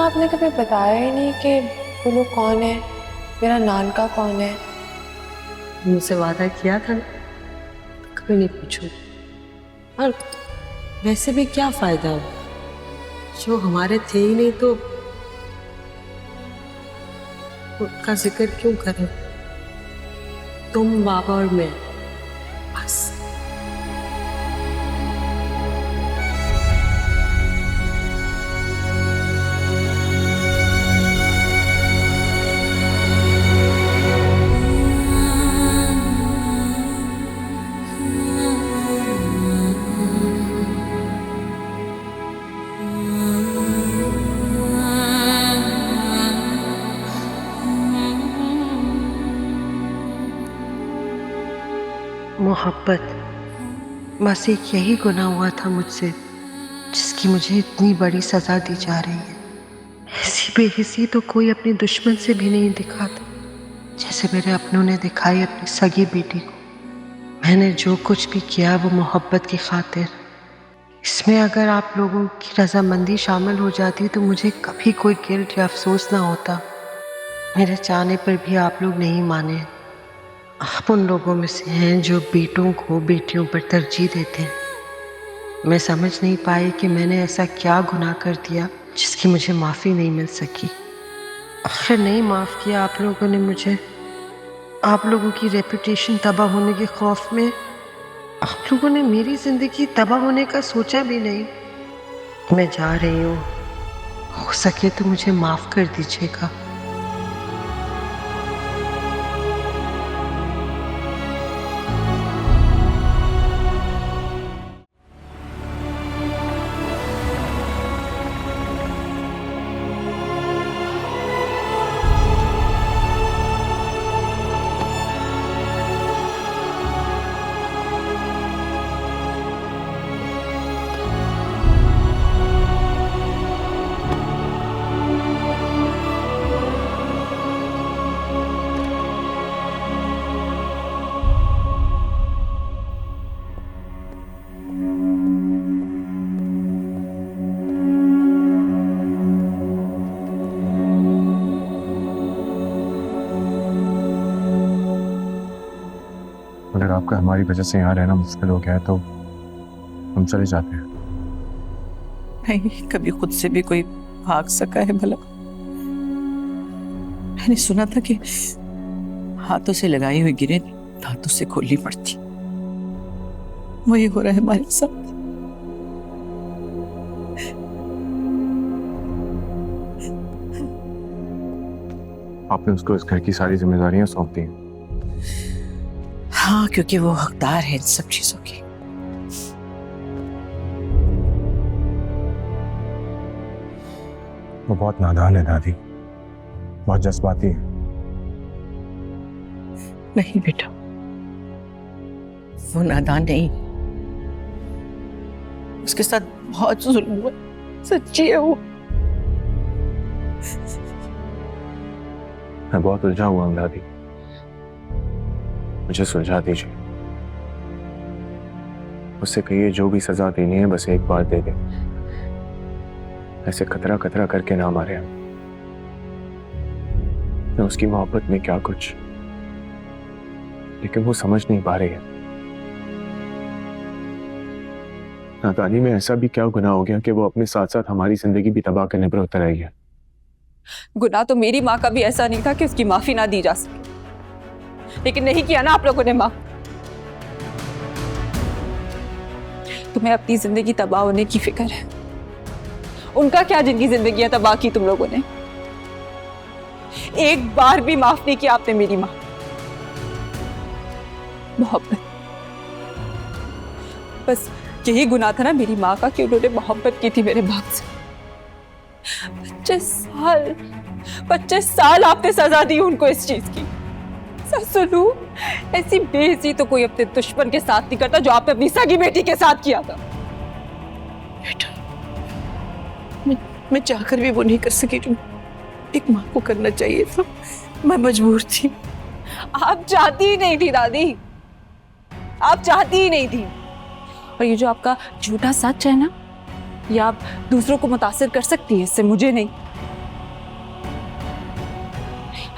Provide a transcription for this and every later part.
आपने कभी बताया ही नहीं कि वो लोग कौन है, मेरा नानका कौन है। मुझसे वादा किया था ना, कभी नहीं पूछू। और वैसे भी क्या फायदा हो, जो हमारे थे ही नहीं तो उनका जिक्र क्यों करें। तुम, बाबा और मैं, बस। मोहब्बत, बस एक यही गुनाह हुआ था मुझसे, जिसकी मुझे इतनी बड़ी सजा दी जा रही है। ऐसी बेहिसी तो कोई अपने दुश्मन से भी नहीं दिखाता, जैसे मेरे अपनों ने दिखाई अपनी सगी बेटी को। मैंने जो कुछ भी किया वो मोहब्बत की खातिर। इसमें अगर आप लोगों की रजामंदी शामिल हो जाती तो मुझे कभी कोई गिल्ट या अफसोस ना होता। मेरे चाहने पर भी आप लोग नहीं माने। आप उन लोगों में से हैं जो बेटों को बेटियों पर तरजीह देते हैं। मैं समझ नहीं पाई कि मैंने ऐसा क्या गुनाह कर दिया जिसकी मुझे माफ़ी नहीं मिल सकी। आखिर नहीं माफ़ किया आप लोगों ने मुझे। आप लोगों की रेपुटेशन तबाह होने के खौफ में आप लोगों ने मेरी ज़िंदगी तबाह होने का सोचा भी नहीं। मैं जा रही हूँ, हो सके तो मुझे माफ़ कर दीजिएगा। अगर आपका हमारी वजह से यहाँ रहना मुश्किल हो गया है तो हम चले जाते हैं। नहीं, कभी खुद से भी कोई भाग सका है भला? मैंने सुना था कि हाथों से लगाई हुई गिरे दांतों से खोलनी पड़ती। वही हो रहा है हमारे साथ। आपने उसको इस घर की सारी जिम्मेदारियां सौंप दी हैं। हाँ, क्योंकि वो हकदार है इन सब चीजों की। वो बहुत नादान है दादी, बहुत जज्बाती है। नहीं बेटा, वो नादान नहीं, उसके साथ बहुत जुल्म हुआ। सच्ची है वो। मैं बहुत उलझा हुआ हूँ दादी, मुझे सुलझा दीजिए। उससे कहिए जो भी सजा देनी है बस एक बार दे दे। ऐसे खतरा खतरा करके ना मारे। मैं उसकी मोहब्बत में क्या कुछ, लेकिन वो समझ नहीं पा रही है। नादानी में ऐसा भी क्या गुनाह हो गया कि वो अपने साथ साथ हमारी जिंदगी भी तबाह करने पर उतर आई है। गुनाह तो मेरी माँ का भी ऐसा नहीं था कि उसकी माफी ना दी जा सके, लेकिन नहीं किया ना आप लोगों ने माफ। तुम्हें अपनी जिंदगी तबाह होने की फिक्र है, उनका क्या जिनकी जिंदगी तबाह की तुम लोगों ने। एक बार भी माफ नहीं किया आपने मेरी माँ। मोहब्बत, बस यही गुनाह था ना मेरी माँ का कि उन्होंने मोहब्बत की थी मेरे बाप से। 25 साल आपने सजा दी उनको इस चीज की। सुनू, ऐसी बेइज्जती तो कोई अपने दुश्मन के साथ नहीं करता जो आपने अपनी सगी बेटी के साथ किया था। बेटा, मैं चाहकर भी वो नहीं कर सकी जो एक माँ को करना चाहिए था। मैं मजबूर थी। आप चाहती ही नहीं थी दादी, आप चाहती ही नहीं थी। और ये जो आपका झूठा सच है ना, ये आप दूसरों को मुतासिर कर सकती है, इससे मुझे नहीं।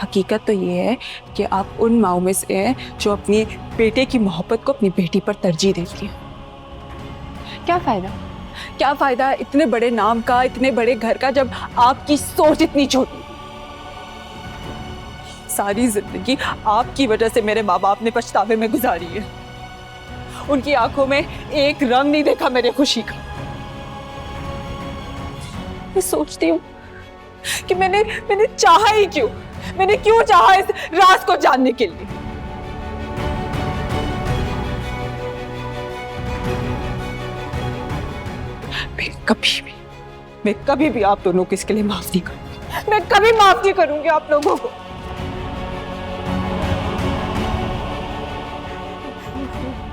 हकीकत तो ये है कि आप उन माओं में से हैं जो अपनी बेटे की मोहब्बत को अपनी बेटी पर तरजीह देती हैं। क्या फायदा, क्या फायदा इतने बड़े नाम का, इतने बड़े घर का, जब आपकी सोच इतनी छोटी। सारी जिंदगी आपकी वजह से मेरे माँ बाप ने पछतावे में गुजारी है। उनकी आंखों में एक रंग नहीं देखा मेरे खुशी का। मैं सोचती हूँ कि मैंने चाहा ही क्यों, मैंने क्यों चाहा इस राज को जानने के लिए। मैं कभी भी आप दोनों को इसके लिए माफ नहीं करूंगी। मैं कभी माफ नहीं करूंगी आप लोगों को।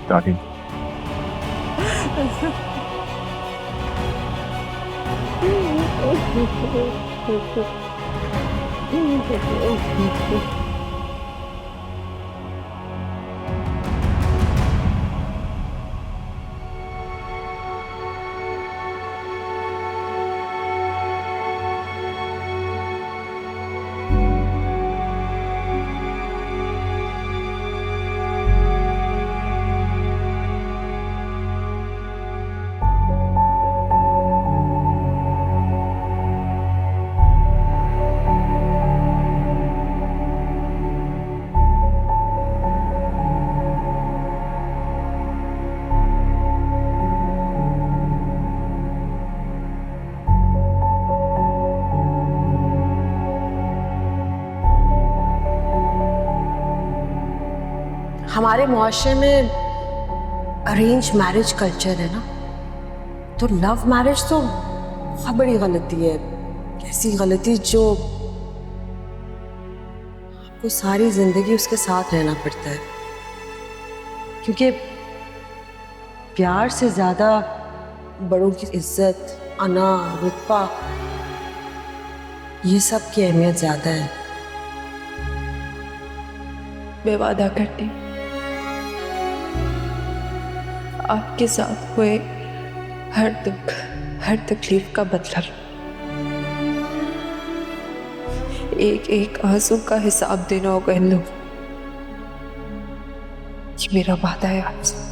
दादी, हमारे मुआशरे में अरेंज मैरिज कल्चर है ना, तो लव मैरिज तो बहुत बड़ी गलती है। ऐसी गलती जो आपको सारी जिंदगी उसके साथ रहना पड़ता है, क्योंकि प्यार से ज्यादा बड़ों की इज्जत, अना, रुतबा, ये सब की अहमियत ज्यादा है। मैं वादा करती हूँ आपके साथ हुए हर दुख, हर तकलीफ का बदला एक एक आंसू का हिसाब देना होगा इन लोगों। ये मेरा वादा है आपसे।